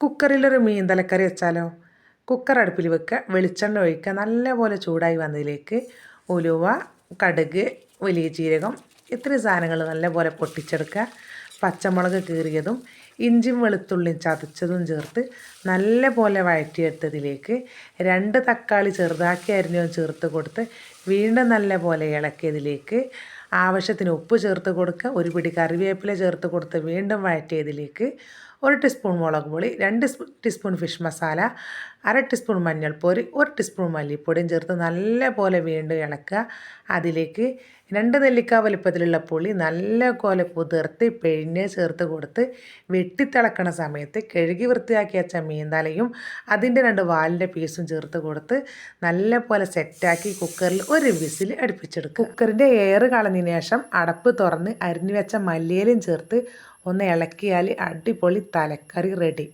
കുക്കറിലൊരു മീൻ തലക്കറി വെച്ചാലോ? കുക്കർ അടുപ്പിൽ വെക്കുക, വെളിച്ചെണ്ണ ഒഴിക്കുക, നല്ലപോലെ ചൂടായി വന്നതിലേക്ക് ഉലുവ, കടുക്, വലിയ ജീരകം ഇത്രയും സാധനങ്ങൾ നല്ലപോലെ പൊട്ടിച്ചെടുക്കുക. പച്ചമുളക് കീറിയതും ഇഞ്ചിയും വെളുത്തുള്ളിയും ചതച്ചതും ചേർത്ത് നല്ലപോലെ വഴറ്റിയെടുത്തതിലേക്ക് 2 തക്കാളി ചെറുതാക്കി അരിഞ്ഞതും ചേർത്ത് കൊടുത്ത് വീണ്ടും നല്ലപോലെ ഇളക്കിയതിലേക്ക് ആവശ്യത്തിന് ഉപ്പ് ചേർത്ത് കൊടുക്കുക. ഒരു പിടി കറിവേപ്പില ചേർത്ത് കൊടുത്ത് വീണ്ടും വഴറ്റിയതിലേക്ക് 1 ടീസ്പൂൺ മുളക് പൊടി, 2 ടീസ്പൂൺ ഫിഷ് മസാല, 1/2 ടീസ്പൂൺ മഞ്ഞൾപ്പൊടി, 1 ടീസ്പൂൺ മല്ലിപ്പൊടിയും ചേർത്ത് നല്ലപോലെ വീണ്ടും ഇളക്കുക. അതിലേക്ക് 2 നെല്ലിക്ക വലുപ്പത്തിലുള്ള പുളി നല്ലപോലെ കുതിർത്ത് പിഴിഞ്ഞ് ചേർത്ത് കൊടുത്ത് വെട്ടിത്തിളക്കണ സമയത്ത് കഴുകി വൃത്തിയാക്കി വെച്ച മീൻതലയും അതിൻ്റെ 2 വാലിൻ്റെ പീസും ചേർത്ത് കൊടുത്ത് നല്ലപോലെ സെറ്റാക്കി കുക്കറിൽ ഒരു വിസിൽ അടുപ്പിച്ചെടുക്കുക. കുക്കറിൻ്റെ എയർ കളഞ്ഞതിന് ശേഷം അടപ്പ് തുറന്ന് അരിഞ്ഞു വെച്ച മല്ലിയിലയും ചേർത്ത് ഒന്ന് ഇളക്കിയാൽ അടിപൊളി തലക്കറി റെഡി.